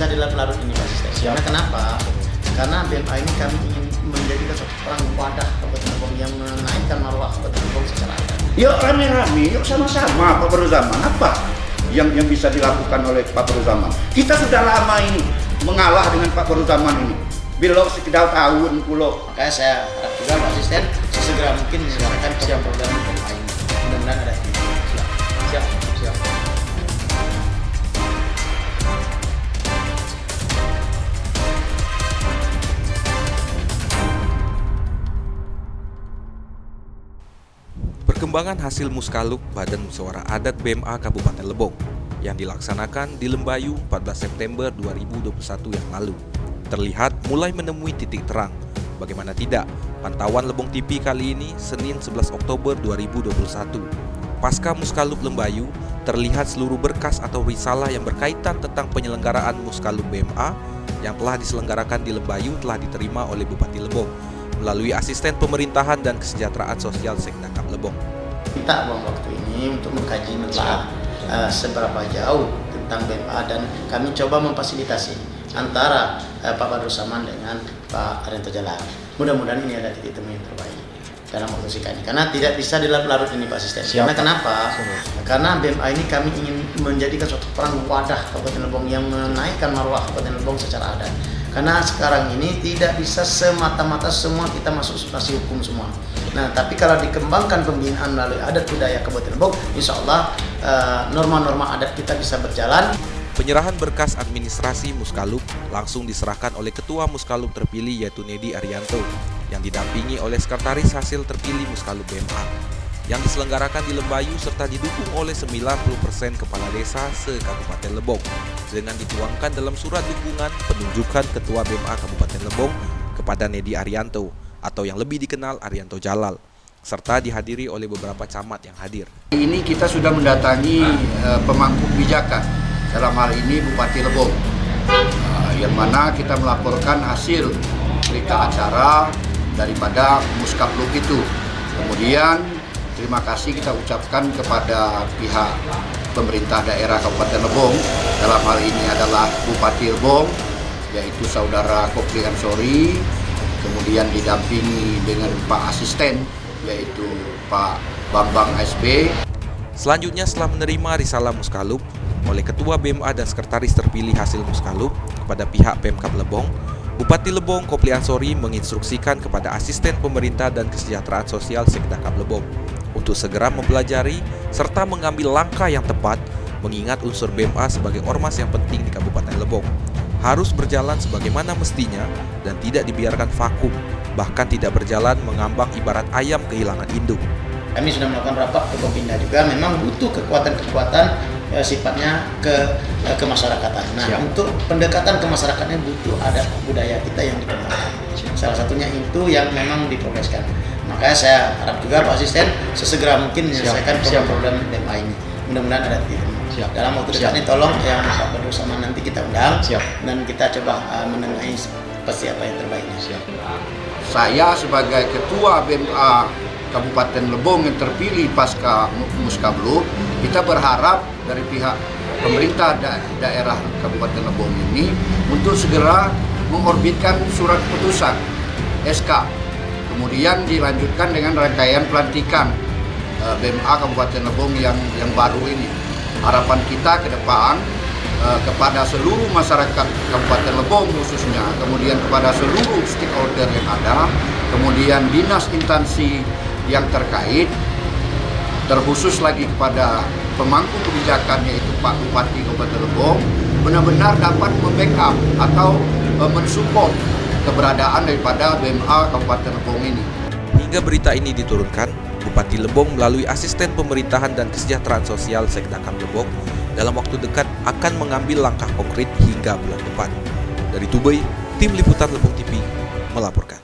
bisa dilarut ini Pak Asisten. Karena kenapa? Karena BMA ini kami ingin menjadikan suatu perang wadah Kabupaten Lebong yang menaikkan marwah Kabupaten Lebong secara adil. Yuk rame-rame, yuk sama-sama Pak Baruzaman. Apa yang bisa dilakukan oleh Pak Baruzaman? Kita sudah lama ini mengalah dengan Pak Baruzaman ini. Belok sekedar tahun pulau. Makanya saya harap juga Pak Asisten sesegera mungkin menyelesaikan program BMA ini. Mudah-mudahan ada titik. Siap. Perkembangan hasil Muskaluk Badan Musyawarah Adat BMA Kabupaten Lebong yang dilaksanakan di Lembayu 14 September 2021 yang lalu terlihat mulai menemui titik terang. Bagaimana tidak, pantauan Lebong TV kali ini Senin 11 Oktober 2021. Pasca Muskaluk Lembayu, terlihat seluruh berkas atau risalah yang berkaitan tentang penyelenggaraan Muskaluk BMA yang telah diselenggarakan di Lembayu telah diterima oleh Bupati Lebong melalui Asisten Pemerintahan dan Kesejahteraan Sosial Sekdakap Lebong. Kita buang waktu ini untuk mengkaji menelaah seberapa jauh tentang BMA dan kami coba memfasilitasi antara Pak Baruzaman dengan Pak Arianto Jalal. Mudah-mudahan ini ada titik temu yang terbaik dalam waktu singkat ini. Karena tidak bisa dilarut ini Pak Asisten. Karena kenapa? Karena BMA ini kami ingin menjadikan suatu perang wadah Kabupaten Lebong yang menaikkan marwah Kabupaten Lebong secara adat. Karena sekarang ini tidak bisa semata-mata semua kita masuk substansi hukum semua. Nah, tapi kalau dikembangkan pembinaan melalui adat budaya Kabupaten Lebong, insya Allah norma-norma adat kita bisa berjalan. Penyerahan berkas administrasi Muskaluk langsung diserahkan oleh Ketua Muskaluk terpilih yaitu Nedi Arianto yang didampingi oleh Sekretaris Hasil terpilih Muskaluk BMA yang diselenggarakan di Lembayu serta didukung oleh 90% kepala desa se-Kabupaten Lebong dengan dituangkan dalam surat dukungan penunjukan Ketua BMA Kabupaten Lebong kepada Nedi Arianto atau yang lebih dikenal Arianto Jalal serta dihadiri oleh beberapa camat yang hadir. Ini kita sudah mendatangi pemangku kebijakan, dalam hal ini Bupati Lebong, yang mana kita melaporkan hasil berita acara daripada Muskaluk itu. Kemudian terima kasih kita ucapkan kepada pihak pemerintah daerah Kabupaten Lebong, dalam hal ini adalah Bupati Lebong, yaitu Saudara Kopli Ansori, kemudian didampingi dengan Pak Asisten, yaitu Pak Bambang ASB. Selanjutnya setelah menerima risalah Muskaluk oleh Ketua BMA dan Sekretaris terpilih hasil Muskaluk kepada pihak Pemkab Lebong, Bupati Lebong Kopli Ansori menginstruksikan kepada Asisten Pemerintah dan Kesejahteraan Sosial Sekdakap Lebong untuk segera mempelajari serta mengambil langkah yang tepat mengingat unsur BMA sebagai ormas yang penting di Kabupaten Lebong harus berjalan sebagaimana mestinya dan tidak dibiarkan vakum, bahkan tidak berjalan mengambang ibarat ayam kehilangan induk. Kami sudah melakukan rapat ke Kompinda juga, memang butuh kekuatan-kekuatan sifatnya ke masyarakatan. Nah, untuk pendekatan ke masyarakatnya butuh adat budaya kita yang dikembangkan. Salah satunya itu yang memang diprogreskan. Makanya saya harap juga Pak Asisten sesegera mungkin menyelesaikan program BMA ini. Mudah-mudahan ada titik temu. Dalam waktu dekat ini tolong yang Pak Baruzaman nanti kita undang dan kita coba menengahi pasti apa yang terbaiknya. Saya sebagai Ketua BMA Kabupaten Lebong yang terpilih pasca Muskaluk, kita berharap dari pihak pemerintah daerah Kabupaten Lebong ini untuk segera mengorbitkan surat keputusan SK, kemudian dilanjutkan dengan rangkaian pelantikan BMA Kabupaten Lebong yang baru ini. Harapan kita ke depan kepada seluruh masyarakat Kabupaten Lebong khususnya, kemudian kepada seluruh stakeholder yang ada, kemudian dinas instansi yang terkait, terkhusus lagi kepada pemangku kebijakan yaitu Pak Bupati Kabupaten Lebong, benar-benar dapat membackup atau mensupport keberadaan daripada BMA Kabupaten Lebong ini. Hingga berita ini diturunkan, Bupati Lebong melalui Asisten Pemerintahan dan Kesejahteraan Sosial Sekdakap Lebong dalam waktu dekat akan mengambil langkah konkret hingga bulan depan. Dari Tubai, Tim Liputan Lebong TV melaporkan.